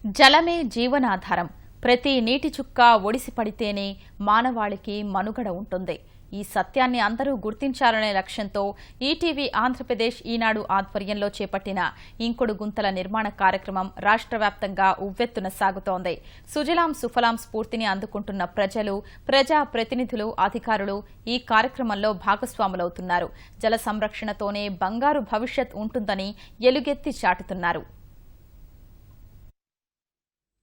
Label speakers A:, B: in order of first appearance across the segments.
A: జలమే జీవనాధారం. ప్రతి నీటి చుక్క ఒడిసి పడితేనే మానవాళికి మనుగడ ఉంటుంది. ఈ సత్యాన్ని అందరూ గుర్తించాలనే లక్ష్యంతో ఈటీవీ ఆంధ్రప్రదేశ్ ఈనాడు ఆధ్వర్యంలో చేపట్టిన ఇంకుడు గుంతల నిర్మాణ కార్యక్రమం రాష్ట్ర వ్యాప్తంగా ఉవ్వెత్తున సాగుతోంది. సుజలాం సుఫలాం స్ఫూర్తిని అందుకుంటున్న ప్రజలు, ప్రజా ప్రతినిధులు, అధికారులు ఈ కార్యక్రమంలో భాగస్వాములవుతున్నారు. జల సంరక్షణతోనే బంగారు భవిష్యత్ ఉంటుందని ఎలుగెత్తి చాటుతున్నారు.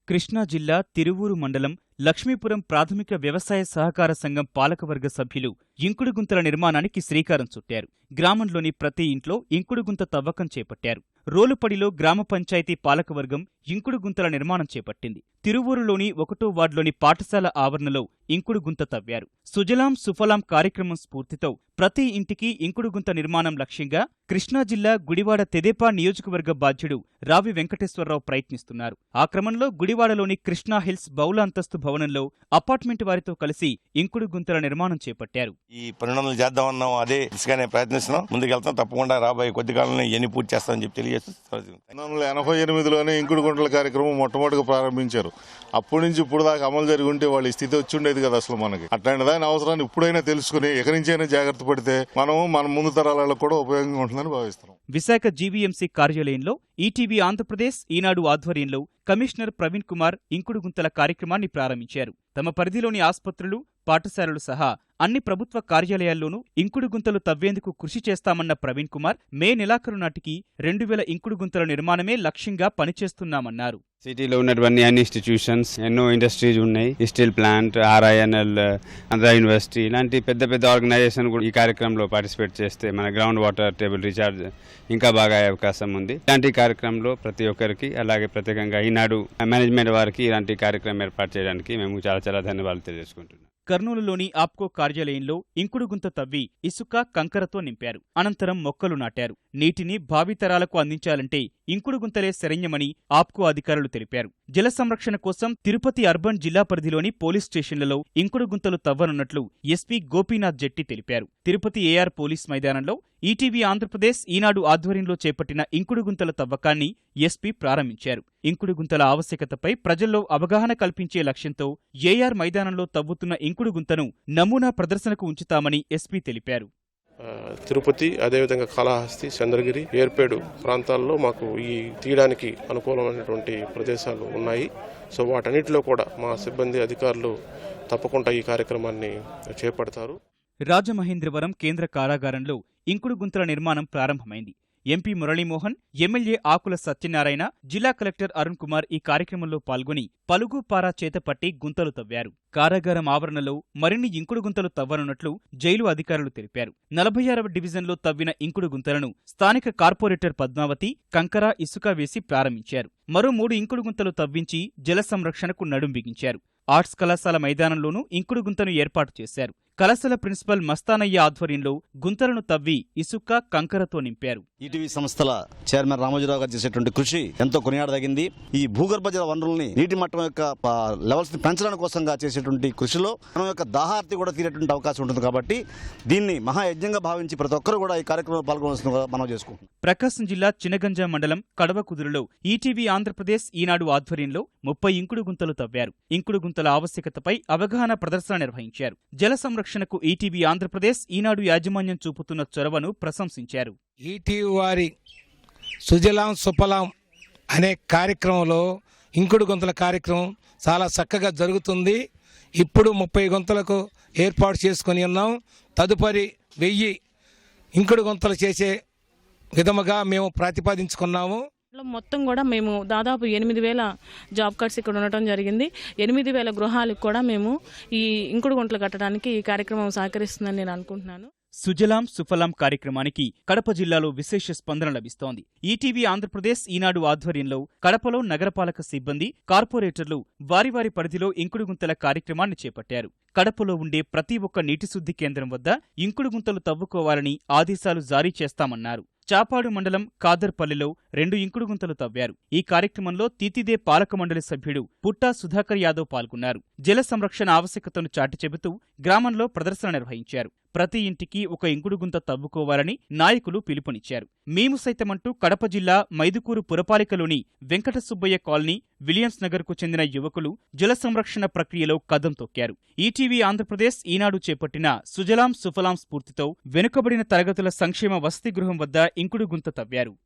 B: కృష్ణా జిల్లా తిరువూరు మండలం లక్ష్మీపురం ప్రాథమిక వ్యవసాయ సహకార సంఘం పాలకవర్గ సభ్యులు ఇంకుడు గుంతల నిర్మాణానికి శ్రీకారం చుట్టారు. గ్రామంలోని ప్రతి ఇంట్లో ఇంకుడు గుంత తవ్వకం చేపట్టారు. రోలుపడిలో గ్రామ పంచాయతీ పాలకవర్గం ఇంకుడు గుంతల నిర్మాణం చేపట్టింది. తిరువూరులోని 1వ వార్డులోని పాఠశాల ఆవరణలో ఇంకుడు గుంత తవ్వారు. సుజలాం సుఫలాం కార్యక్రమం స్ఫూర్తితో ప్రతి ఇంటికి ఇంకుడు గుంత నిర్మాణం లక్ష్యంగా కృష్ణా జిల్లా గుడివాడ తెదేపా నియోజకవర్గ బాధ్యుడు రావి వెంకటేశ్వరరావు ప్రయత్నిస్తున్నారు. ఆ క్రమంలో గుడివాడలోని కృష్ణా హిల్స్ బహుళ అంతస్తు భవనంలో అపార్ట్మెంట్ వారితో కలిసి ఇంకుడు గుంతల నిర్మాణం చేపట్టారు.
C: ఈ పనులు చేద్దామన్నాం, అదే దిశగానే ప్రయత్నిస్తున్నాం. ముందుకెళ్తాం, తప్పకుండా రాబోయే కొద్ది కాలంలో ఎన్ని పూర్తి చేస్తామని చెప్పి తెలియజేస్తూ
D: 1988లోనే ఇంకుడు గుంటల కార్యక్రమం మొట్టమొదటిగా ప్రారంభించారు. అప్పటి నుంచి ఇప్పుడు దాకా అమలు జరిగి ఉంటే వాళ్ళ స్థితి వచ్చి ఉండేది కదా. అసలు మనకి అట్లాంటి దాని అవసరాన్ని ఇప్పుడైనా తెలుసుకుని ఎక్కడి నుంచైనా జాగ్రత్త పడితే మన ముందు తరాలకు కూడా ఉపయోగంగా ఉంటుందని భావిస్తున్నాం.
B: విశాఖ జీవీఎంసీ కార్యాలయంలో ఈటీవీ ఆంధ్రప్రదేశ్ ఈనాడు ఆధ్వర్యంలో కమిషనర్ ప్రవీణ్ కుమార్ ఇంకుడు గుంతల కార్యక్రమాన్ని ప్రారంభించారు. తమ పరిధిలోని ఆస్పత్రులు, పాఠశాలలు సహా అన్ని ప్రభుత్వ కార్యాలయాల్లోనూ ఇంకుడు గుంతలు తవ్వేందుకు కృషి చేస్తామన్న ప్రవీణ్ కుమార్ మే నెలాఖరు నాటికి 2000 ఇంకుడు గుంతల నిర్మాణమే లక్ష్యంగా పనిచేస్తున్నామన్నారు.
E: సిటీలో ఉన్నటువంటి అన్ని ఇన్స్టిట్యూషన్స్, ఎన్నో ఇండస్ట్రీస్ ఉన్నాయి. Steel plant, RINL, Andhra university ఇలాంటి పెద్ద పెద్ద ఆర్గనైజేషన్ కూడా ఈ కార్యక్రమంలో పార్టిసిపేట్ చేస్తే మన గ్రౌండ్ వాటర్ టేబుల్ రీఛార్జ్ ఇంకా బాగా అయ్యే అవకాశం ఉంది. ఇలాంటి కార్యక్రమంలో ప్రతి ఒక్కరికి, అలాగే ప్రత్యేకంగా ఈనాడు మేనేజ్మెంట్ వారికి ఇలాంటి కార్యక్రమం ఏర్పాటు చేయడానికి మేము చాలా ధన్యవాదాలు తెలియజేసుకుంటున్నాం.
B: కర్నూలులోని ఆప్కో కార్యాలయంలో ఇంకుడు గుంత తవ్వి ఇసుక, కంకరతో నింపారు. అనంతరం మొక్కలు నాటారు. నీటిని భావితరాలకు అందించాలంటే ఇంకుడు గుంతలే శరణ్యమని ఆప్కో అధికారులు తెలిపారు. జల సంరక్షణ కోసం తిరుపతి అర్బన్ జిల్లా పరిధిలోని పోలీస్ స్టేషన్లలో ఇంకుడు గుంతలు తవ్వనున్నట్లు ఎస్పీ గోపీనాథ్ జెట్టి తెలిపారు. తిరుపతి ఏఆర్ పోలీస్ మైదానంలో ఈటీవీ ఆంధ్రప్రదేశ్ ఈనాడు ఆధ్వర్యంలో చేపట్టిన ఇంకుడు గుంతల తవ్వకాన్ని ఎస్పీ ప్రారంభించారు. ఇంకుడు గుంతల ఆవశ్యకతపై ప్రజల్లో అవగాహన కల్పించే లక్ష్యంతో ఏఆర్ మైదానంలో తవ్వుతున్న ఇంకుడు గుంతను నమూనా ప్రదర్శనకు ఉంచుతామని ఎస్పీ తెలిపారు.
F: తిరుపతి, అదేవిధంగా కాళహస్తి, చంద్రగిరి, ఏర్పేడు ప్రాంతాల్లో మాకు ఈ తీయడానికి అనుకూలమైనటువంటి ప్రదేశాలు ఉన్నాయి. సో వాటన్నిటిలో కూడా మా సిబ్బంది, అధికారులు తప్పకుండా ఈ కార్యక్రమాన్ని చేపడతారు.
B: రాజమహేంద్రవరం కేంద్ర కారాగారంలో ఇంకుడు గుంతల నిర్మాణం ప్రారంభమైంది. ఎంపీ మురళీమోహన్, ఎమ్మెల్యే ఆకుల సత్యనారాయణ, జిల్లా కలెక్టర్ అరుణ్ కుమార్ ఈ కార్యక్రమంలో పాల్గొని పలుగు పారా చేతపట్టి గుంతలు తవ్వారు. కారాగారం ఆవరణలో మరిన్ని ఇంకుడు గుంతలు తవ్వనున్నట్లు జైలు అధికారులు తెలిపారు. 46వ డివిజన్లో తవ్విన ఇంకుడు గుంతలను స్థానిక కార్పొరేటర్ పద్మావతి కంకర, ఇసుక వేసి ప్రారంభించారు. మరో 3 ఇంకుడు గుంతలు తవ్వించి జల సంరక్షణకు నడుం బిగించారు. ఆర్ట్స్ కళాశాల మైదానంలోనూ ఇంకుడు గుంతను ఏర్పాటు చేశారు. కళాశాల ప్రిన్సిపల్ మస్తానయ్య ఆధ్వర్యంలో గుంతలను తవ్వి ఇసుక, కంకరతో నింపారు.
G: ఈటీవీ సంస్థల చైర్మన్ రామోజీరావు గారు చేసేటువంటి కృషి ఎంతో కొనియాడదగింది. ఈ భూగర్భ జల వనరుల్ని, నీటి మట్టం యొక్క లెవెల్స్ ని పెంచడానికి కోసంగా చేసేటువంటి కృషిలో మనం యొక్క దాహార్తి కూడా తీరేటువంటి అవకాశం ఉంటుంది. కాబట్టి దీన్ని మహాయజ్ఞంగా భావించి ప్రతి ఒక్కరు కూడా ఈ కార్యక్రమంలో పాల్గొనవలసిందిగా మనం చేసుకుంటున్నాం.
B: ప్రకాశం జిల్లా చినగంజ మండలం కడవకుదురులో ఈటీవీ ఆంధ్రప్రదేశ్ ఈనాడు ఆధ్వర్యంలో 30 ఇంకుడు గుంతలు తవ్వారు. ఇంకుడు గుంతల ఆవశ్యకతపై అవగాహన ప్రదర్శన నిర్వహించారు. జల సంరక్షణకు ఈటీవీ ఆంధ్రప్రదేశ్ ఈనాడు యాజమాన్యం చూపుతున్న చొరవను ప్రశంసించారు.
H: ఈటీవీ వారి సుజలాం సుఫలాం అనే కార్యక్రమంలో ఇంకుడు గుంతల కార్యక్రమం చాలా చక్కగా జరుగుతుంది. ఇప్పుడు 30 గుంతలకు ఏర్పాటు చేసుకుని ఉన్నాం. తదుపరి 1000 ఇంకుడు గుంతలు చేసే విధముగా మేము ప్రతిపాదించుకున్నాము.
I: మొత్తం కూడా మేము దాదాపు 8000 జాబ్ కార్డ్స్ ఇక్కడ ఉండటం జరిగింది. 8000 గృహాలకు కూడా మేము ఈ ఇంకుడు గుంటలు కట్టడానికి ఈ కార్యక్రమం సహకరిస్తుందని నేను అనుకుంటున్నాను.
B: సుజలాం సుఫలాం కార్యక్రమానికి కడప జిల్లాలో విశేష స్పందన లభిస్తోంది. ఈటీవీ ఆంధ్రప్రదేశ్ ఈనాడు ఆధ్వర్యంలో కడపలో నగరపాలక సిబ్బంది, కార్పొరేటర్లు వారి వారి పరిధిలో ఇంకుడు గుంతల కార్యక్రమాన్ని చేపట్టారు. కడపలో ఉండే ప్రతి ఒక్క నీటి శుద్ధి కేంద్రం వద్ద ఇంకుడు గుంతలు తవ్వుకోవాలని ఆదేశాలు జారీ చేస్తామన్నారు. చాపాడు మండలం కాదర్పల్లిలో 2 ఇంకుడు గుంతలు తవ్వారు. ఈ కార్యక్రమంలో తీతిదే పాలక మండలి సభ్యుడు పుట్టా సుధాకర్ యాదవ్ పాల్గొన్నారు. జల సంరక్షణ ఆవశ్యకతను చాటి చెబుతూ గ్రామంలో ప్రదర్శన నిర్వహించారు. ప్రతి ఇంటికి ఒక ఇంకుడు గుంత తవ్వుకోవాలని నాయకులు పిలుపునిచ్చారు. మేము సైతమంటూ కడప జిల్లా మైదుకూరు పురపాలికలోని వెంకట సుబ్బయ్య కాలనీ, విలియమ్స్ నగర్కు చెందిన యువకులు జల సంరక్షణ ప్రక్రియలో కదం తొక్కారు. ఈటీవీ ఆంధ్రప్రదేశ్ ఈనాడు చేపట్టిన సుజలాం సుఫలాం స్ఫూర్తితో వెనుకబడిన తరగతుల సంక్షేమ వసతి గృహం వద్ద ఇంకుడు గుంత తవ్వారు.